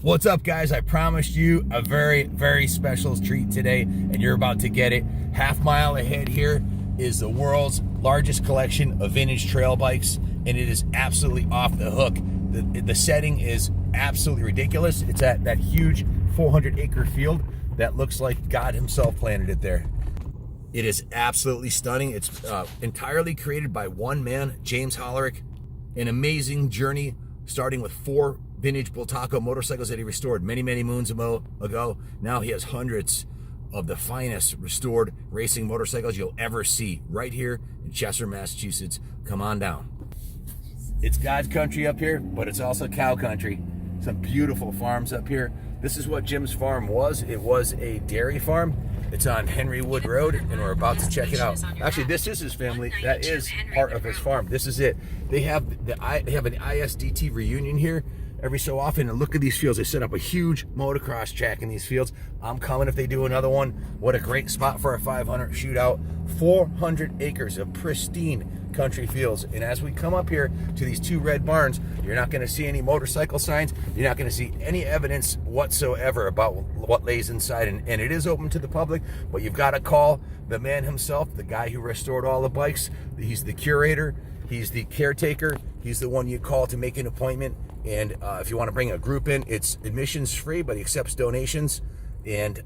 What's up, guys? I promised you a very, very special treat today, and you're about to get it. Half mile ahead here is the world's largest collection of vintage trail bikes, and it is absolutely off the hook. The setting is absolutely ridiculous. It's at that huge 400-acre field that looks like God himself planted it there. It is absolutely stunning. It's entirely created by one man, James Hollerick. An amazing journey, starting with 4 vintage Bultaco motorcycles that he restored many, many moons ago. Now he has hundreds of the finest restored racing motorcycles you'll ever see right here in Chester, Massachusetts. Come on down. It's God's country up here, but it's also cow country. Some beautiful farms up here. This is what Jim's farm was. It was a dairy farm. It's on Henry Wood Road, and we're about to check it out. Actually, this is his family. That is part of his farm. This is it. They have an ISDT reunion here every so often, and look at these fields. They set up a huge motocross track in these fields. I'm coming if they do another one. What a great spot for a 500 shootout. 400 acres of pristine country fields. And as we come up here to these 2 red barns, you're not going to see any motorcycle signs. You're not going to see any evidence whatsoever about what lays inside. And it is open to the public, but you've got to call the man himself, the guy who restored all the bikes. He's the curator. He's the caretaker. He's the one you call to make an appointment. And if you want to bring a group in, it's admissions free, but he accepts donations. And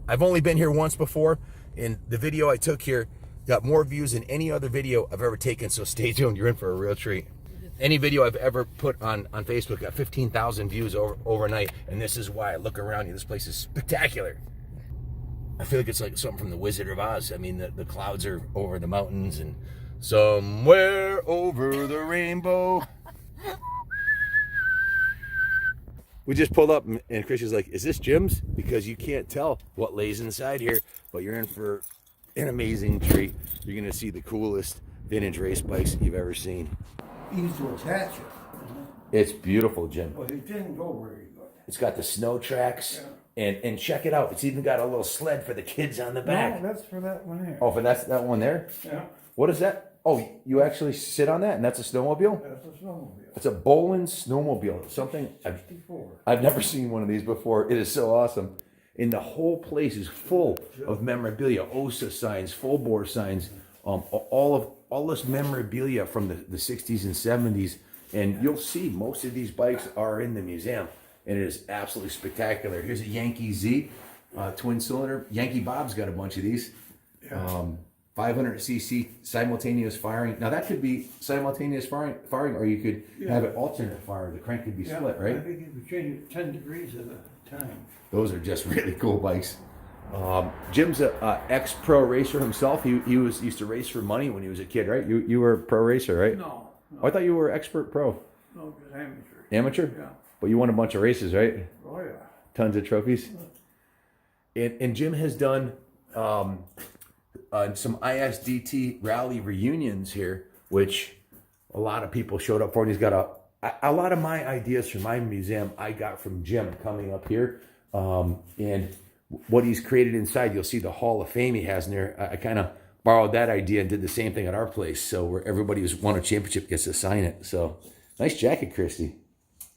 I've only been here once before, and the video I took here got more views than any other video I've ever taken, so stay tuned. You're in for a real treat. Any video I've ever put on Facebook got 15,000 views overnight, and this is why. Look around you. This place is spectacular. I feel like it's like something from The Wizard of Oz. I mean, the clouds are over the mountains, and somewhere over the rainbow. We just pulled up, and Christian's like, is this Jim's? Because you can't tell what lays inside here, but you're in for an amazing treat. You're going to see the coolest vintage race bikes you've ever seen. Easy to attach it. It's beautiful, Jim. Well, it didn't go very good. It's got the snow tracks, and check it out. It's even got a little sled for the kids on the back. No, that's for that one there. Oh, for that one there? Yeah. What is that? Oh, you actually sit on that, and that's a snowmobile? That's a snowmobile. It's a Bolin snowmobile. Something I've never seen one of these before. It is so awesome. And the whole place is full of memorabilia, OSA signs, full bore signs, all this memorabilia from the 60s and 70s. And you'll see most of these bikes are in the museum, and it is absolutely spectacular. Here's a Yankee Z, twin cylinder. Yankee Bob's got a bunch of these. 500cc simultaneous firing. Now that could be simultaneous firing, or you could have it alternate fire. The crank could be split, right? I think you could change it 10 degrees at a time. Those are just really cool bikes. Jim's a ex-pro racer himself. He used to race for money when he was a kid, right? You were a pro racer, right? No. Oh, I thought you were expert pro. No, just amateur. Amateur? Yeah. But you won a bunch of races, right? Oh, yeah. Tons of trophies. And Jim has done some ISDT rally reunions here, which a lot of people showed up for. And he's got a lot of my ideas for my museum I got from Jim coming up here. And what he's created inside, you'll see the Hall of Fame he has in there. I kind of borrowed that idea and did the same thing at our place. So where everybody who's won a championship gets to sign it. So nice jacket, Christy.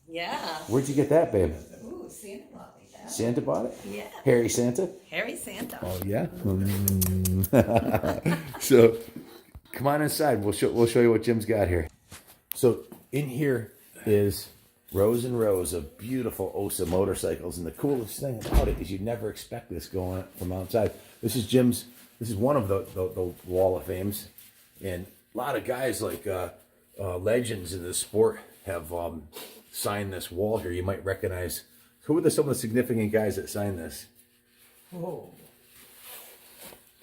Yeah. Where'd you get that, babe? Ooh, Santa bought me that. Santa bought it? Yeah. Harry Santa? Harry Santa. Oh yeah. So come on inside. We'll show you what Jim's got here. So in here is rows and rows of beautiful OSA motorcycles, and the coolest thing about it is you'd never expect this going from outside. This is Jim's. This is one of the Wall of Fames, and a lot of guys like legends in the sport have signed this wall here. You might recognize. Who are some of the significant guys that signed this? Oh.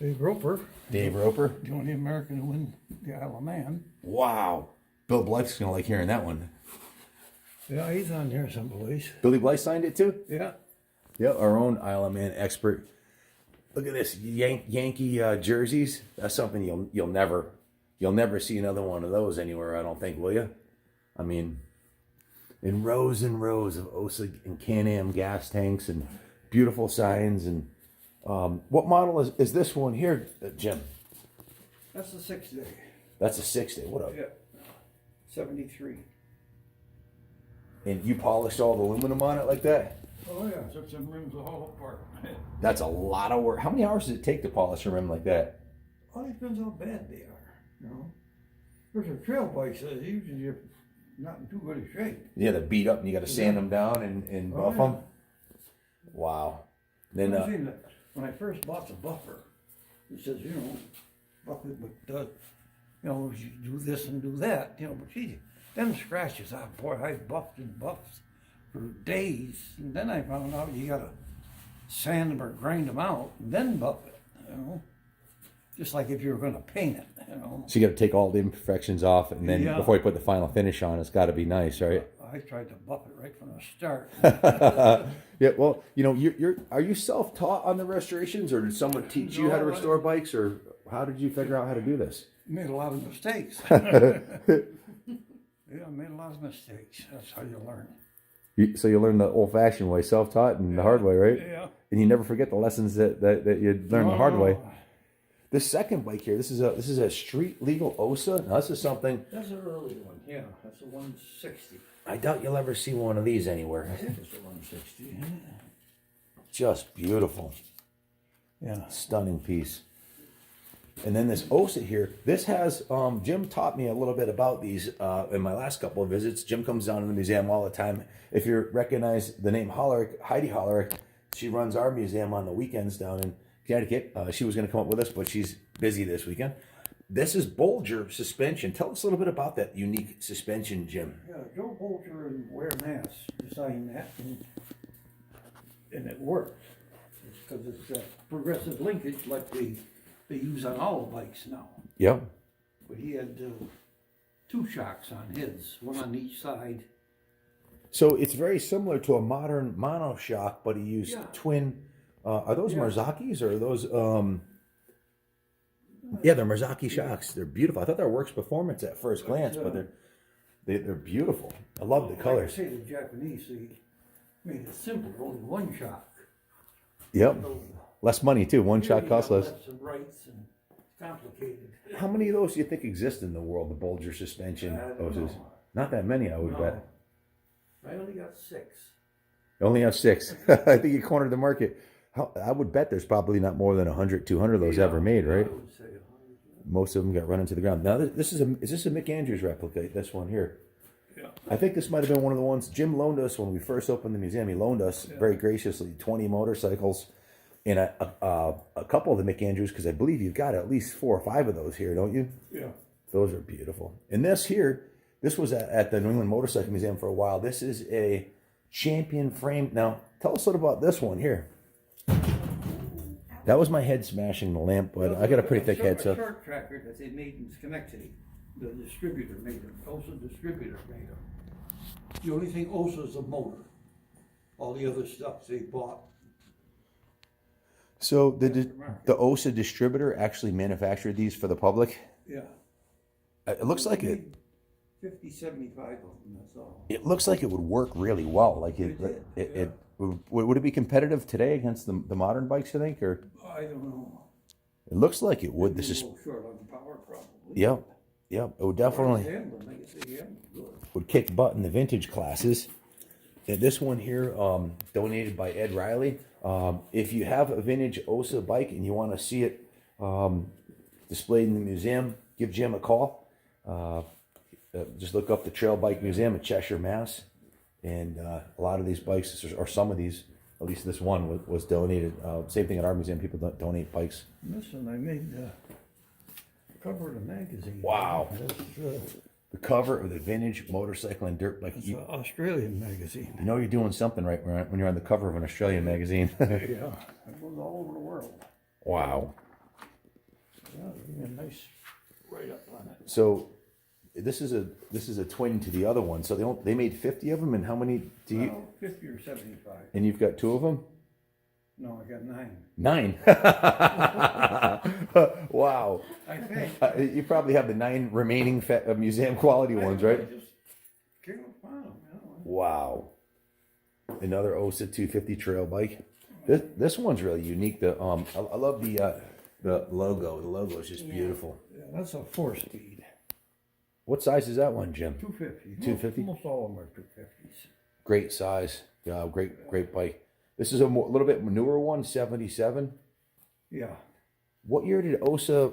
Dave Roper. Dave Roper? The only American to win the Isle of Man. Wow. Bill Blythe's going to like hearing that one. Yeah, he's on there someplace. Billy Blythe signed it too? Yeah. Yeah, our own Isle of Man expert. Look at this Yankee jerseys. That's something you'll never see another one of those anywhere, I don't think, will you? I mean, in rows and rows of OSA and Can-Am gas tanks and beautiful signs. And what model is this one here, Jim? That's the 6-day. That's a 6-day. What up? Yeah. 73. And you polished all the aluminum on it like that? Oh yeah, took some rims all apart. That's a lot of work. How many hours does it take to polish a rim like that? Well, it depends how bad they are, you know. There's a trail bike says usually you're not in too good a shape. Yeah, they're beat up and you got to sand them down and Oh, buff yeah. them. Wow. Then I've seen that when I first bought the buffer, it says, you know, buff it with, you know, you do this and do that, you know, but gee, them scratches, boy, I buffed and buffed for days, and then I found out you gotta sand them or grind them out, and then buff it, you know, just like if you were gonna paint it, you know. so you got to take all the imperfections off, and then Yeah. before you put the final finish on, it's got to be nice, right? I tried to buff it right from the start. Yeah. Well, you know, are you self-taught on the restorations, or did someone teach you how to No, restore bikes, or how did you figure out how to do this? Made a lot of mistakes. Yeah, I made a lot of mistakes. That's how you learn. So you learn the old-fashioned way, self-taught, and the hard way, right? Yeah. And you never forget the lessons that you learned the hard way. Oh, This second bike here, this is a street legal OSA. Now, this is something that's an early one. Yeah, that's a 160. I doubt you'll ever see one of these anywhere. I think it's a 160. Just beautiful, Yeah. stunning piece. And then this OSA here, this has Jim taught me a little bit about these in my last couple of visits. Jim comes down to the museum all the time. If you recognize the name Hollerick, Heidi Hollerick, she runs our museum on the weekends down in Connecticut. She was going to come up with us, but she's busy this weekend. This is Bolger suspension. Tell us a little bit about that unique suspension, Jim. Yeah, Joe Bolger and Ware Mass designed that, and it works. It's because it's progressive linkage like they use on all the bikes now. Yep. But he had 2 shocks on his, one on each side. So it's very similar to a modern monoshock, but he used Yeah. twin. Are those Yeah. Marzakis or are those? Yeah, they're Marzaki shocks. They're beautiful. I thought they were Works Performance at first glance, but they're beautiful. I love the colors. Like I say, the Japanese, they made it simple, only 1 shock. Yep. So, Less money too. One shot really costs got less. lefts and rights and it's complicated. How many of those do you think exist in the world? The Bolger suspension I don't OSAs? know. Not that many, I would No. bet. I only got 6. You only have 6. I think you cornered the market. I would bet there's probably not more than 100, 200 of those ever made, right? I would say 100. Most of them got run into the ground. Now, is this a Mick Andrews replica? This one here. Yeah. I think this might have been one of the ones Jim loaned us when we first opened the museum. He loaned us very graciously 20 motorcycles and a couple of the Mick Andrews, because I believe you've got at least 4 or 5 of those here, don't you? Yeah. Those are beautiful. And this here, this was at the New England Motorcycle Museum for a while. This is a champion frame. Now, tell us a little about this one here. That was my head smashing the lamp, but I got a pretty thick head, so. A short tracker that they made in Schenectady. The distributor made them. OSA distributor made them. The only thing OSA is a motor. All the other stuff they bought. So the OSA distributor actually manufactured these for the public? Yeah. It looks like it. 50, 75 of them, that's all. It looks like it would work really well. Like would it be competitive today against the modern bikes, you think, or? I don't know. It looks like it would. Maybe This is. a little short on power, probably. Yep. It would definitely Handle, I guess they handle good. would kick butt in the vintage classes. And this one here, donated by Ed Riley. If you have a vintage OSA bike and you want to see it displayed in the museum, give Jim a call. Just look up the Trail Bike Museum in Cheshire, Mass. And a lot of these bikes, or some of these, at least this one was donated. Same thing at our museum. People donate bikes. And this one I made the cover of the magazine. Wow. It's, The cover of the Vintage Motorcycle and Dirt Bike. it's an Australian magazine. You know you're doing something right when you're on the cover of an Australian magazine. Yeah, it goes all over the world. Wow. Yeah, give me a nice write-up on it. So this is a twin to the other one. So they made 50 of them, and how many do you? Well, 50 or 75. And you've got 2 of them. No, I got 9. 9. Wow. I think. You probably have the 9 remaining museum quality ones, right? I just came upon them, you know. Wow. Another OSA 250 trail bike. This one's really unique. I love the logo. The logo is just beautiful. Yeah, that's a 4-speed. What size is that one, Jim? 250. 250? Most all of them are 250s. Great size. Great bike. This is a little bit newer one, 77. Yeah. What year did OSA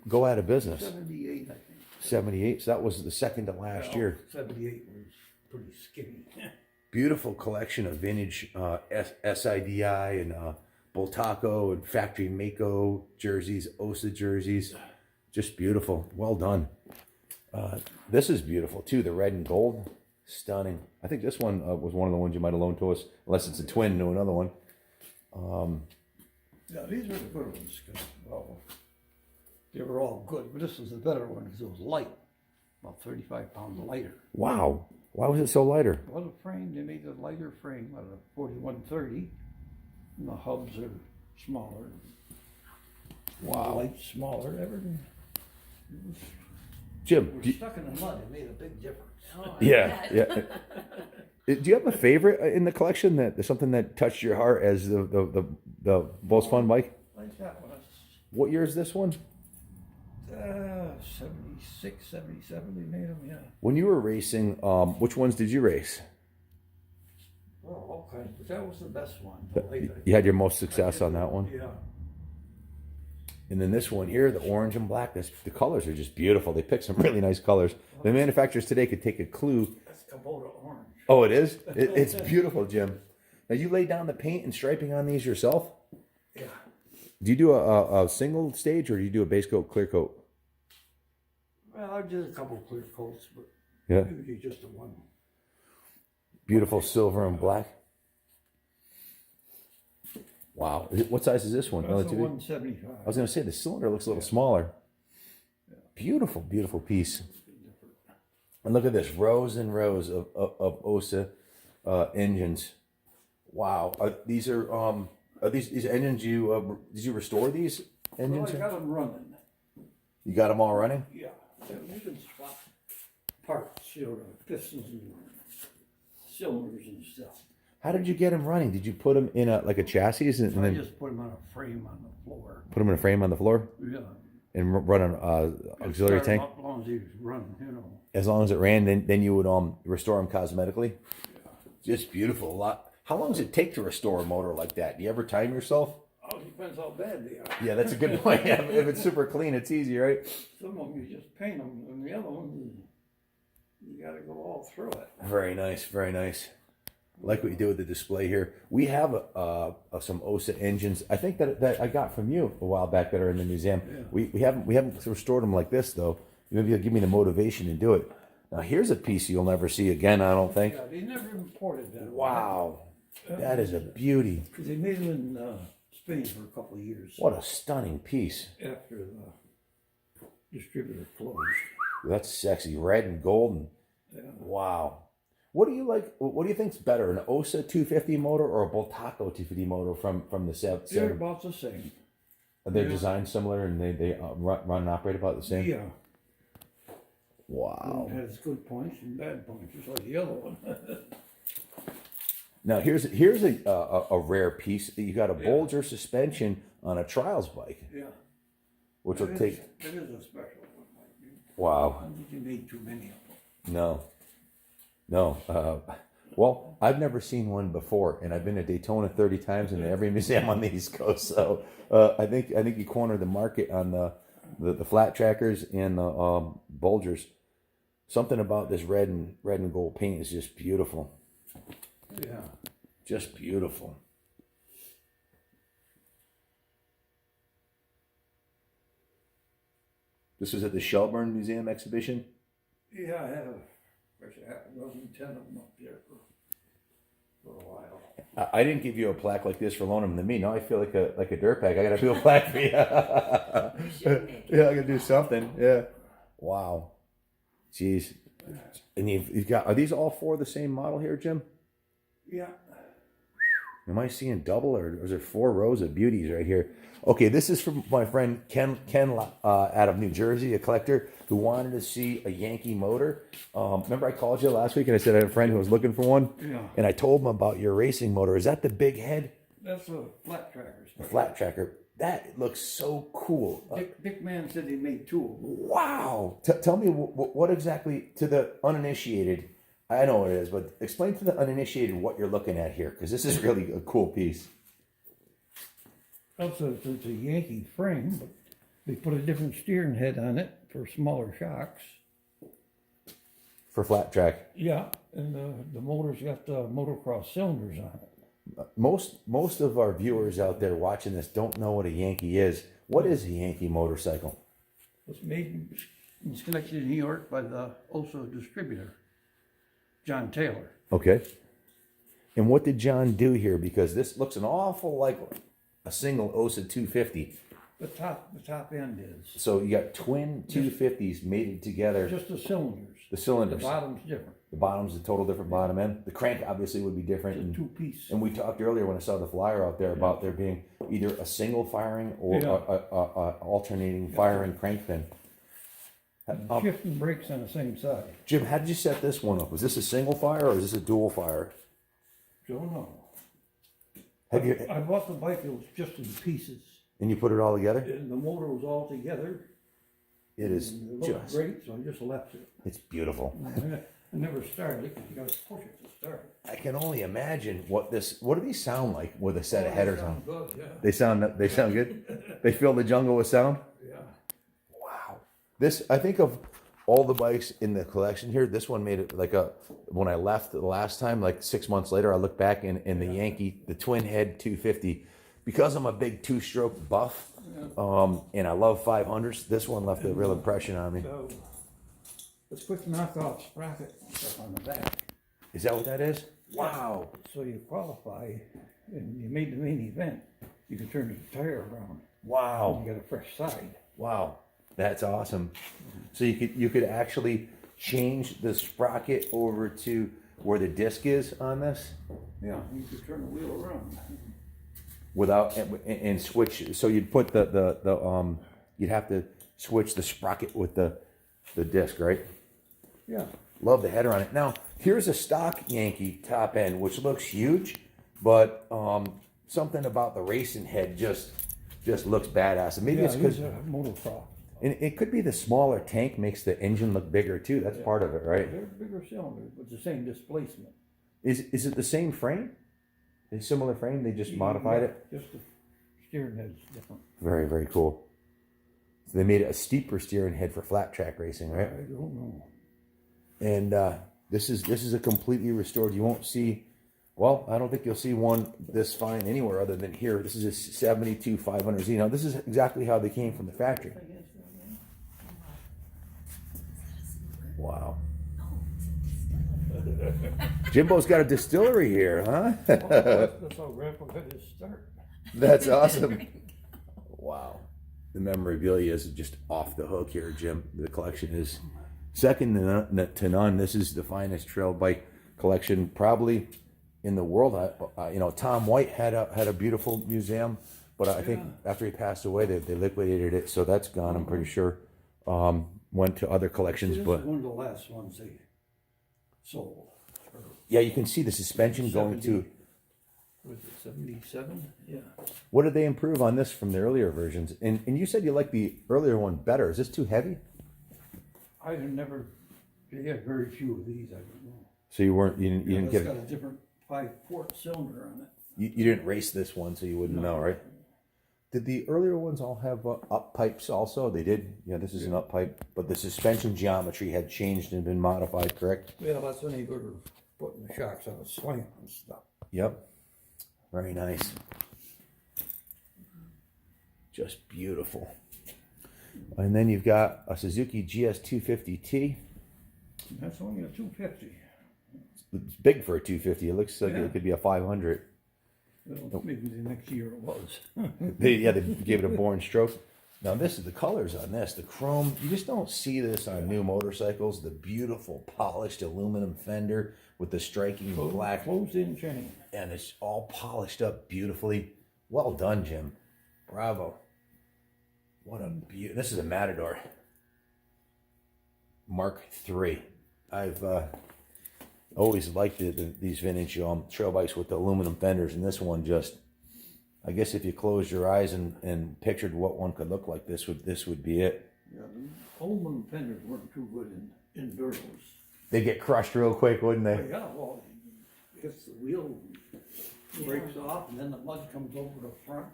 go out of business? 78, I think. 78. So that was the second to last year. 78 was pretty skinny. Beautiful collection of vintage SIDI and Boltaco and Factory Mako jerseys, OSA jerseys. Just beautiful. Well done. This is beautiful too. The red and gold. Stunning. I think this one was one of the ones you might have loaned to us, unless it's a twin to another one. Yeah, these were the good ones. 'Cause, well, they were all good, but this was the better one because it was light, about 35 pounds lighter. Wow. Why was it so lighter? Well, the frame, they made a lighter frame out of 4130, and the hubs are smaller. Wow. The light's smaller, everything. Jim, We're stuck in the mud, it made a big difference. Oh, I yeah, bet. yeah. Do you have a favorite in the collection that something that touched your heart as the most fun bike? Like that one, What year is this one? 76, 77, they made them, yeah. When you were racing, which ones did you race? Oh, all kinds, but that was the best one. The light, You had your most success on that one? Yeah. And then this one here, the orange and black, the colors are just beautiful. They picked some really nice colors. The manufacturers today could take a clue. That's Kubota orange. Oh, it is? It's beautiful, Jim. Now, you lay down the paint and striping on these yourself? Yeah. Do you do a single stage or do you do a base coat, clear coat? Well, I did a couple clear coats, but Yeah. usually just the one. Beautiful silver and black. Wow. What size is this one? That's a Relatively? 175. I was going to say the cylinder looks a little smaller. Beautiful, beautiful piece. And look at this, rows and rows of OSA engines. Wow. These engines did you restore these engines? Well, I got them running. You got them all running? Yeah. You can swap parts, you know, the pistons and cylinders and stuff. How did you get them running? Did you put them in a chassis and I then just put them on a frame on the floor. put them in a frame on the floor Yeah. and run an auxiliary tank? As long as they run, you know. As long as it ran, then you would restore them cosmetically. Just beautiful. How long does it take to restore a motor like that? Do you ever time yourself? Oh, it depends how bad they are. Yeah, that's a good point. Yeah, if it's super clean, it's easy, right? Some of them you just paint them, and the other ones you got to go all through it. Very nice, very nice. Like what you did with the display here. We have some OSA engines. I think that I got from you a while back that are in the museum. Yeah. We haven't restored them like this though. Maybe you'll give me the motivation to do it. Now here's a piece you'll never see again. I don't think. Yeah, they never imported that. Wow, that is a beauty. Because they made them in Spain for a couple of years What a stunning piece. after the distributor closed. That's sexy, red and golden. Yeah. Wow. What do you like? What do you think's better, an OSA 250 motor or a Boltaco 250 motor from the They're 7? about the same. Are they designed similar and they run and operate about the same? Yeah. Wow. It has good points and bad points, just like the other one. Now here's a rare piece. You got a Bolger suspension on a trials bike, Yeah. which will It take. is a special one. Wow. I don't think you made too many of them. No. Well, I've never seen one before, and I've been to Daytona 30 times and every museum on the East Coast. So I think you cornered the market on the flat trackers and the Bolgers. Something about this red and gold paint is just beautiful. Yeah. Just beautiful. This was at the Shelburne Museum exhibition. Yeah, I had a dozen, 10 of them up there for a while. I didn't give you a plaque like this for loaning them to me. Now I feel like a dirtbag. I gotta do a plaque for you. Yeah, I gotta do something. Yeah. Wow. Jeez. And you've got, are these all four the same model here, Jim? Yeah. Am I seeing double or is there 4 rows of beauties right here? Okay, this is from my friend Ken out of New Jersey, a collector who wanted to see a Yankee motor. Remember I called you last week and I said I had a friend who was looking for one? Yeah. And I told him about your racing motor. Is that the big head? That's a flat tracker. The flat tracker. That looks so cool. Dick Man said he made 2 of them. Wow. Tell me what exactly, to the uninitiated, I know what it is, but explain to the uninitiated what you're looking at here, because this is really a cool piece. Also, it's a Yankee frame, but they put a different steering head on it for smaller shocks. For flat track. Yeah, and the motor's got motocross cylinders on it. Most of our viewers out there watching this don't know what a Yankee is. What is a Yankee motorcycle? It's made in Schenectady, New York by the also distributor, John Taylor. Okay. And what did John do here? Because this looks an awful like a single OSA 250. The top end is. So you got twin 250s mated together. Just the cylinders. The cylinders. The bottom's different. The bottom's a total different bottom end. The crank obviously would be different. It's a And, two-piece. and we talked earlier when I saw the flyer out there about there being either a single firing or Yeah. a alternating firing crank pin. Shifting brakes on the same side. Jim, how did you set this one up? Was this a single fire or is this a dual fire? Don't know. Have you I bought the bike, it was just in pieces. and you put it all together? And the motor was all together. It is And it looked just great, so I just left it. it's beautiful. I never started it because you got to push it to start. I can only imagine what do these sound like with a set of headers on? Good, yeah. They sound good? They fill the jungle with sound? Yeah. Wow. This, I think of all the bikes in the collection here, this one made it like when I left the last time, like 6 months later, I look back in the Yankee, the twin head 250, because I'm a big two-stroke buff, and I love 500s, this one left a real impression on me. So, let's quick knock off sprocket stuff on the back. Is that what that is? Wow. So you qualify, and you made the main event, you can turn the tire around. Wow. You got a fresh side. Wow. That's awesome. So you could actually change the sprocket over to where the disc is on this Yeah, you could turn the wheel around. without and switch. So you'd put the you'd have to switch the sprocket with the disc, right? Yeah. Love the header on it. Now here's a stock Yankee top end, which looks huge, but something about the racing head just looks badass. And maybe Yeah, it's because. these are motocross. And it could be the smaller tank makes the engine look bigger too. That's part of it, right? They're bigger cylinders, but the same displacement. Is it the same frame? A similar frame? They just modified it? Just the steering head's different. Very, very cool. So they made it a steeper steering head for flat track racing, right? I don't know. And this is a completely restored. You won't see, well, I don't think you'll see one this fine anywhere other than here. This is a 72 500Z. Now this is exactly how they came from the factory. Wow. Jimbo's got a distillery here, huh? That's how Grandpa got his start. That's awesome. Wow. The memorabilia is just off the hook here, Jim. The collection is second to none. This is the finest trail bike collection probably in the world. Tom White had a beautiful museum, but I think after he passed away, they liquidated it, so that's gone, I'm pretty sure. Went to other collections, This but is one of the last ones they sold. yeah, you can see the suspension going to. Was it 77? Yeah. What did they improve on this from the earlier versions? And you said you like the earlier one better. Is this too heavy? I had never, they had very few of these, I don't know. So you didn't It's get got a different 5-quart cylinder on it. you didn't race this one, so you wouldn't know, right? Did the earlier ones all have up pipes also? They did. Yeah, this is an up pipe, but the suspension geometry had changed and been modified, correct? Yeah, that's when they were putting the shocks on the slant and stuff. Yep. Very nice. Just beautiful. And then you've got a Suzuki GS250T. That's only a 250. It's big for a 250. It looks like Yeah. it could be a 500. Well, maybe the next year it was. They gave it a born stroke. Now this is the colors on this. The chrome, you just don't see this on new motorcycles. The beautiful polished aluminum fender with the striking black. Closed-in chain. And it's all polished up beautifully. Well done, Jim. Bravo. What a beauty. This is a Matador. Mark III. I've always liked these vintage trail bikes with the aluminum fenders, and this one just, I guess if you closed your eyes and pictured what one could look like, this would be it. Yeah, the aluminum fenders weren't too good in endurance. They get crushed real quick, wouldn't Oh, they? yeah, well, if the wheel breaks off and then the mud comes over the front.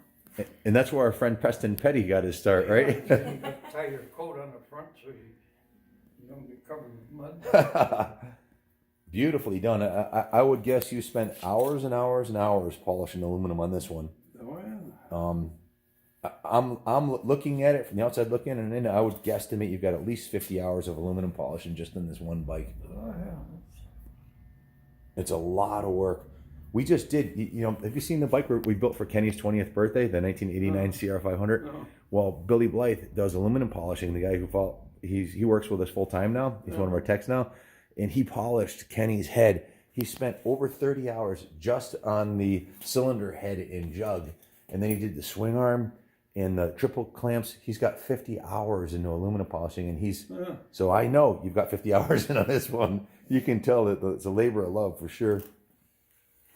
And that's where our friend Preston Petty got his start, right? You got to tie your coat on the front so you don't get covered with mud. Beautifully done. I would guess you spent hours and hours and hours polishing aluminum on this one. Oh, yeah. I'm looking at it from the outside looking in, and I would guesstimate you've got at least 50 hours of aluminum polishing just in this one bike. Oh, yeah. It's a lot of work. We just did, have you seen the bike we built for Kenny's 20th birthday, the 1989 CR500? No. Well, Billy Blythe does aluminum polishing. The guy he works with us full time now. He's one of our techs now. And he polished Kenny's head. He spent over 30 hours just on the cylinder head and jug. And then he did the swing arm and the triple clamps. He's got 50 hours into aluminum polishing. And so I know you've got 50 hours in on this one. You can tell that it's a labor of love for sure.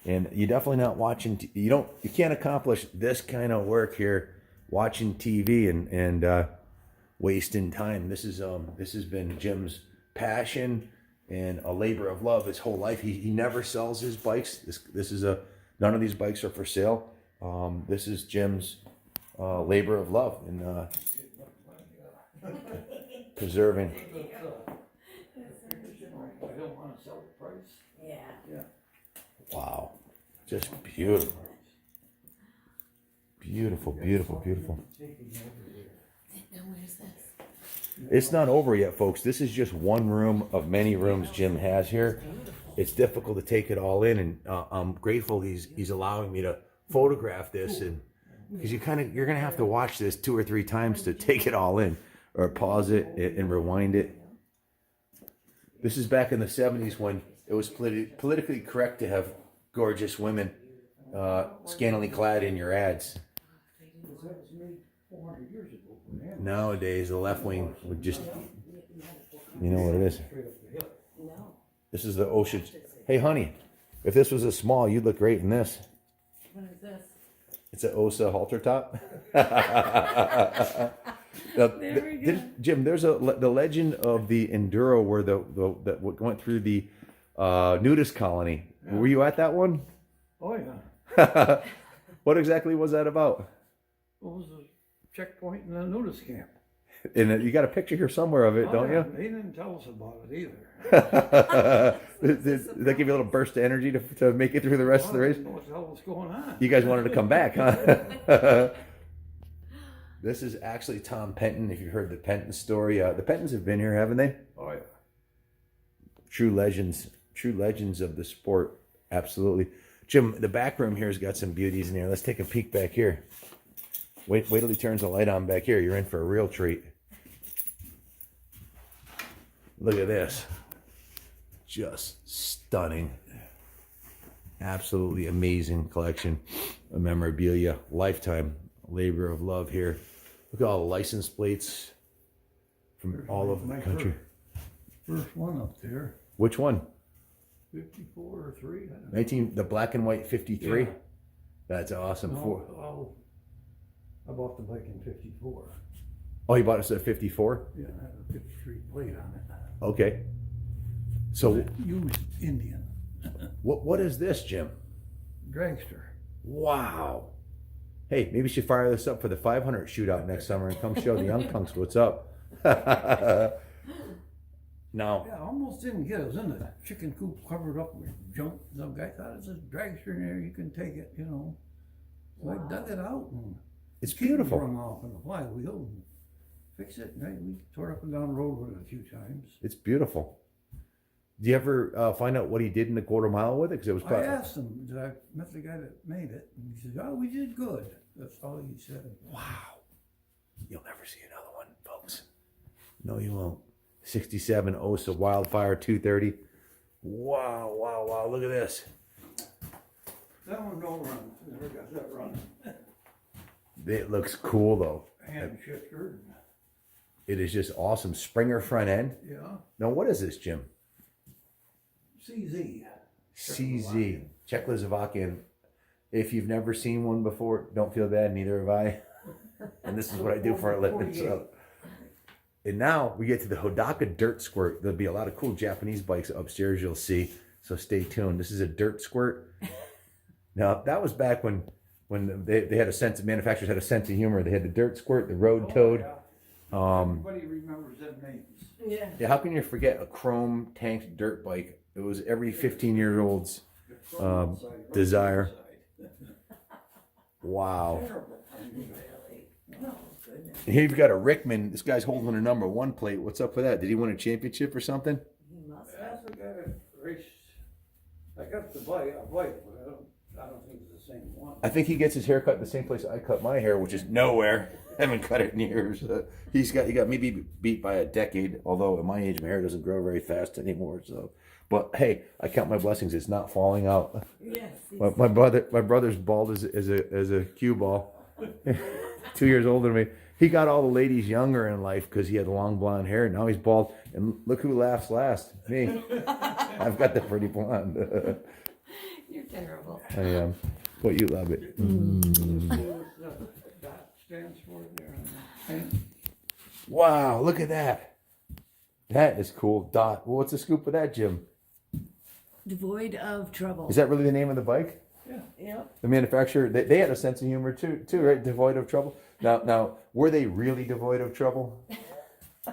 And you're definitely not watching. You can't accomplish this kind of work here watching TV and wasting time. This has been Jim's passion and a labor of love his whole life. He never sells his bikes. None of these bikes are for sale. This is Jim's labor of love and preserving. I don't want to sell the price. Yeah. Yeah. Wow, just beautiful. Beautiful, beautiful, beautiful. Now where's this? It's not over yet, folks. This is just one room of many rooms Jim has here. It's difficult to take it all in, and I'm grateful he's allowing me to photograph this, and because you're gonna have to watch this 2 or 3 times to take it all in, or pause it and rewind it. This is back in the 70s when it was politically correct to have gorgeous women scantily clad in your ads. That was made 400 years ago. Man. Nowadays, the left wing would just, you know what it is. Straight up the hill. No. This is the ocean. Hey, honey, if this was a small, you'd look great in this. What is this? It's an OSA halter top. There we go. Jim, there's the legend of the Enduro where that went through the nudist colony. Yeah. Were you at that one? Oh, yeah. What exactly was that about? It was a checkpoint in a nudist camp. And you got a picture here somewhere of it, Oh, don't yeah. you? They didn't tell us about it either. Did that give you a little burst of energy to make it through the rest of the I race? didn't know what the hell was going on. You guys wanted to come back, huh? This is actually Tom Penton. If you've heard the Penton story, the Pentons have been here, haven't they? Oh, yeah. True legends of the sport. Absolutely. Jim, the back room here has got some beauties in here. Let's take a peek back here. Wait till he turns the light on back here. You're in for a real treat. Look at this. Just stunning. Absolutely amazing collection of memorabilia. Lifetime labor of love here. Look at all the license plates from all over the country. First one up there. Which one? 54 or 3. I don't know. The black and white 53. Yeah. That's awesome. No, I bought the bike in 54. Oh, you bought us at 54? Yeah, I had a 53 plate on it. Okay. So Used Indian. what is this, Jim? Dragster. Wow. Hey, maybe you should fire this up for the 500 shootout next summer and come show the young punks what's up. Now, Yeah, I almost didn't get it. It was in the chicken coop covered up with junk. Some guy thought it's a dragster in there, you can take it, So I dug it out and it's the key beautiful. rung off in the flywheel and fixed it. Right? We tore up and down the road with it a few times. It's beautiful. Do you ever find out what he did in the quarter mile with it? Because it was I probably... asked him, I met the guy that made it, and he said, "Oh, we did good." That's all he said. Wow. You'll never see another one, folks. No, you won't. 67 OSA Wildfire 230. Wow. Look at this. That one don't run. Never got that run. It looks cool, though. Hand shifter. It is just awesome. Springer front end. Yeah. Now, what is this, Jim? CZ. CZ. Czechoslovakian. If you've never seen one before, don't feel bad. Neither have I. And this is what I do for a living. So And now we get to the Hodaka Dirt Squirt. There'll be a lot of cool Japanese bikes upstairs you'll see. So stay tuned. This is a Dirt Squirt. Now, that was back when they had a sense, manufacturers had a sense of humor. They had the Dirt Squirt, the Road Toad. Everybody remembers them names. Yeah. Yeah, how can you forget a chrome tanked dirt bike? It was every 15-year-old's desire. Wow. Really? Oh, goodness. Here you've got a Rickman. This guy's holding a number 1 plate. What's up with that? Did he win a championship or something? He must have. That's the guy that raced. I got the bike, but I don't think it's the same one. I think he gets his hair cut in the same place I cut my hair, which is nowhere. I haven't cut it in years. He got maybe beat by a decade. Although at my age, my hair doesn't grow very fast anymore. So, but hey, I count my blessings. It's not falling out. Yes. My brother's bald as a cue ball. 2 years older than me. He got all the ladies younger in life because he had long blonde hair. Now he's bald. And look who laughs last. Me. I've got the pretty blonde. You're terrible. I am. But you love it. That stands for there. And Wow, look at that. That is cool. Dot. Well, what's the scoop of that, Jim? Devoid of trouble. Is that really the name of the bike? Yep. The manufacturer, they had a sense of humor too, right? Devoid of trouble. Now, were they really devoid of trouble?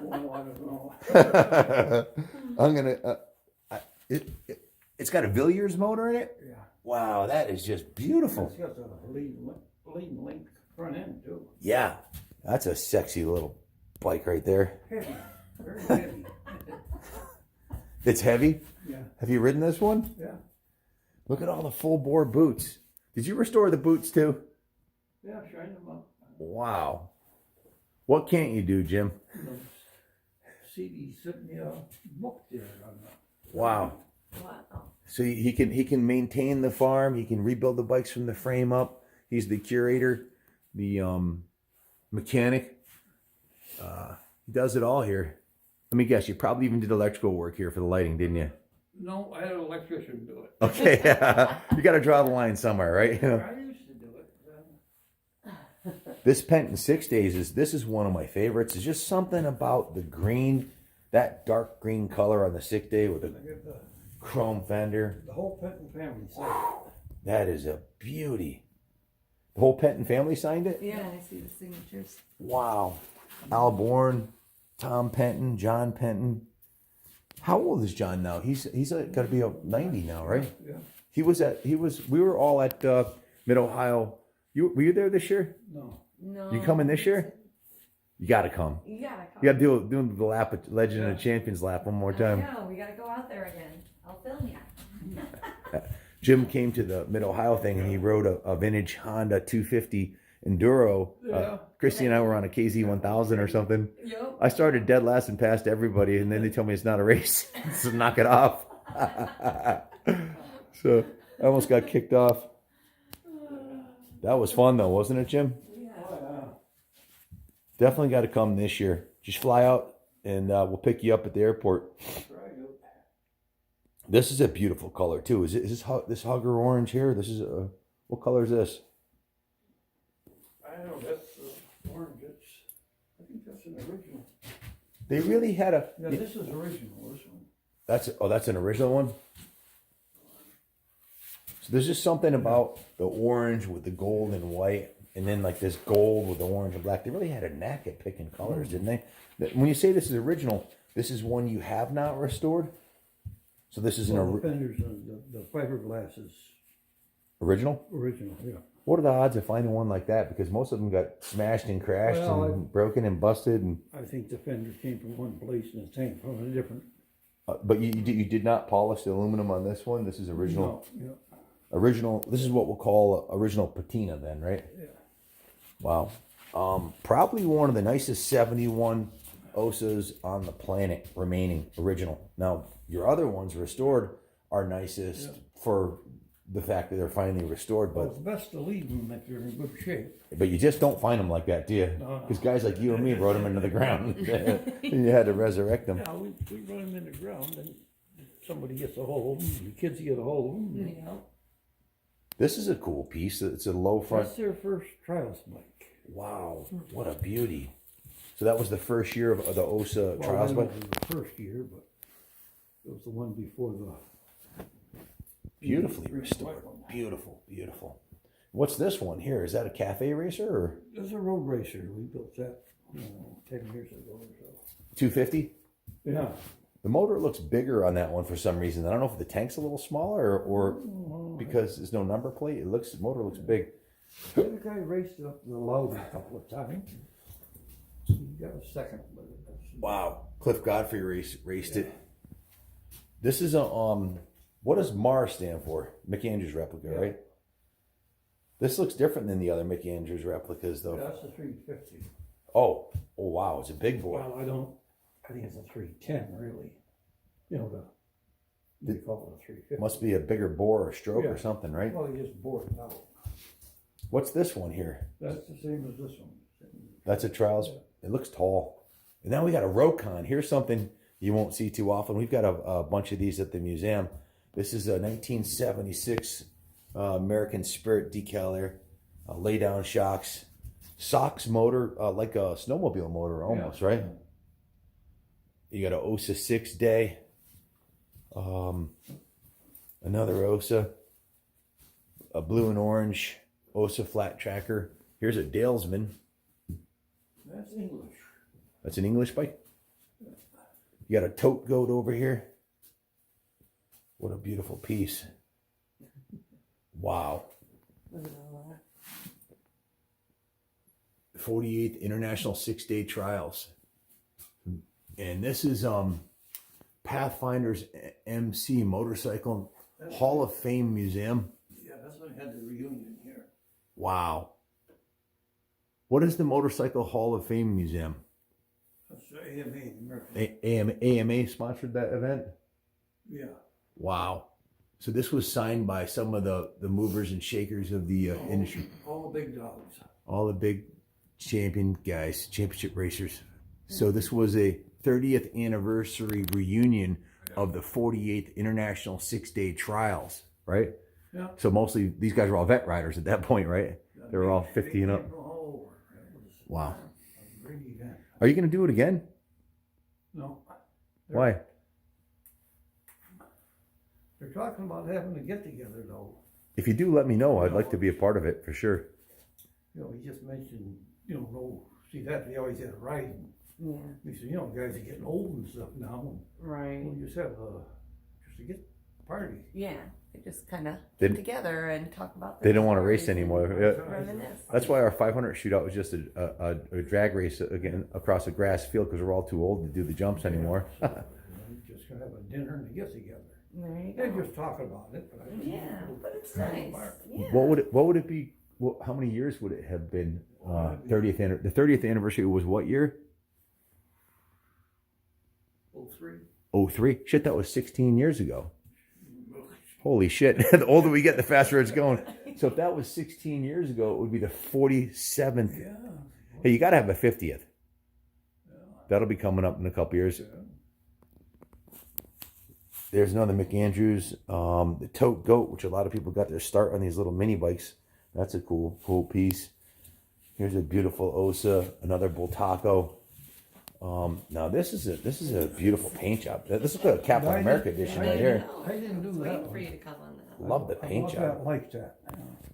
well, I don't know. I'm gonna. It's got a Villiers motor in it. Yeah. Wow, that is just beautiful. It's got a lead link front end too. Yeah, that's a sexy little bike right there. Heavy, very heavy. It's heavy. Yeah. Have you ridden this one? Yeah. Look at all the full bore boots. Did you restore the boots too? Yeah, shine them up. Wow. What can't you do, Jim? CD sent me a book there on that. Wow. Wow. So he can maintain the farm. He can rebuild the bikes from the frame up. He's the curator, the mechanic. He does it all here. Let me guess. You probably even did electrical work here for the lighting, didn't you? No, I had an electrician do it. Okay. You got to draw the line somewhere, right? I used to do it. This Penton 6 Days this is one of my favorites. It's just something about the green, that dark green color on the 6 Day with I the get chrome fender. the whole Penton family signed That is a beauty. The whole Penton family signed it? Yeah, I see the signatures. Wow. Al Bourne, Tom Penton, John Penton. How old is John now? He's got to be 90 now, right? it. Yeah. We were all at Mid Ohio. Were you there this year? No. No. You coming this year? You got to come. You gotta come. You got to do the lap, Legend of the Champions lap one more time. No, we gotta go out there again. I'll film you. Jim came to the Mid Ohio thing and he rode a vintage Honda 250 Enduro. Yeah. Christy and I were on a KZ 1000 or something. Yep. I started dead last and passed everybody, and then they told me it's not a race, so knock it off. So I almost got kicked off. That was fun though, wasn't it, Jim? Definitely got to come this year. Just fly out and we'll pick you up at the airport. This is a beautiful color too. Is this Hugger orange here? This is what color is this? I know that's orange. I think that's an original. They really had a. Yeah, this is original. This one. That's an original one. So there's just something about the orange with the gold and white, and then like this gold with the orange and black. They really had a knack at picking colors, didn't they? When you say this is original, this is one you have not restored. So this is Well, an the fenders and the fiberglass is original. original. Yeah. What are the odds of finding one like that? Because most of them got smashed and crashed Well, and broken and busted. And I think the fenders came from one place and it came from a different. but you did not polish the aluminum on this one. This is original. No, Original. This is what we'll call original patina, then, right? yeah. Wow. Probably one of the nicest 71 Osas on the planet remaining original. Now, your other ones restored are nicest for the fact that they're finally restored, Well, but it's best to leave them if they're in good shape. you just don't find them like that, do you? No. Because guys like you and me rode them into the ground. And you had to resurrect them. Yeah, we run them in the ground and somebody gets a hold of them, the kids get a hold of them. Yeah. This is a cool piece. It's a low front. That's their first trials bike. Wow, what a beauty. So that was the first year of the OSA trials Well, bike? it was the first year, but it was the one before the. Beautifully restored. Beautiful, beautiful. What's this one here? Is that a cafe racer or It's a road racer. We built that, 10 years ago or so. 250? Yeah. The motor looks bigger on that one for some reason. I don't know if the tank's a little smaller or because there's no number plate. The motor looks big. The other guy raced up the load a couple of times. He got a second, but that's. Wow. Cliff Godfrey raced it. This is a what does MAR stand for? Mick Andrews replica, right? This looks different than the other Mick Andrews replicas though. That's a 350. Oh wow, it's a big boy. Well, I think it's a 310 really. They call it a 350. Must be a bigger bore or stroke or something, right? Well, he just bored it out. What's this one here? That's the same as this one. That's a trials. It looks tall. And now we got a Rokon. Here's something you won't see too often. We've got a bunch of these at the museum. This is a 1976 American Spirit decal there. Lay down shocks. Sox motor, like a snowmobile motor almost, right? You got an OSA 6 day. Another OSA. A blue and orange OSA flat tracker. Here's a Dalesman. That's English. That's an English bike. You got a tote goat over here. What a beautiful piece. Wow. 48th International 6-Day Trials. And this is Pathfinder's MC Motorcycle Hall of Fame Museum. Yeah, that's when I had the reunion here. Wow. What is the Motorcycle Hall of Fame Museum? That's the AMA, the American. AMA sponsored that event? Yeah. Wow. So this was signed by some of the movers and shakers of the industry. All the big dogs. All the big championship racers. So this was a 30th anniversary reunion of the 48th International 6-Day Trials, right? Yeah. So mostly these guys were all vet riders at that point, right? They were all 50 and up. All over. It was Wow. a great event. Are you going to do it again? No. Why? They're talking about having a get together though. If you do, let me know. I'd like to be a part of it for sure. He just mentioned, see that they always had a riding. Yeah, He said, guys are getting old and stuff now. And right. we just have just a get party. Yeah, they just kind of They- get together and talk about. They don't want to stories race and anymore. Yeah. Reminisce. That's why our 500 shootout was just a drag race again across a grass field because we're all too old to do the jumps anymore. We're just gonna have a dinner and a get together. There you They're go. just talking about it, but I Yeah, but it's nice. Yeah. What would it be? How many years would it have been? 30th. The 30th anniversary was what year? 03. 03. Shit, that was 16 years ago. Holy shit! The older we get, the faster it's going. So if that was 16 years ago, it would be the 47th. Yeah. Hey, you got to have a 50th. That'll be coming up in a couple years. There's another Mick Andrews, the Tote Goat, which a lot of people got their start on these little mini bikes. That's a cool piece. Here's a beautiful OSA, another Bultaco. Now this is a beautiful paint job. This is a Captain America edition right here. I didn't do Waiting that for you one. to come on that. Love the paint I job. like that.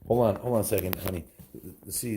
Hold on a second, honey. Let's see.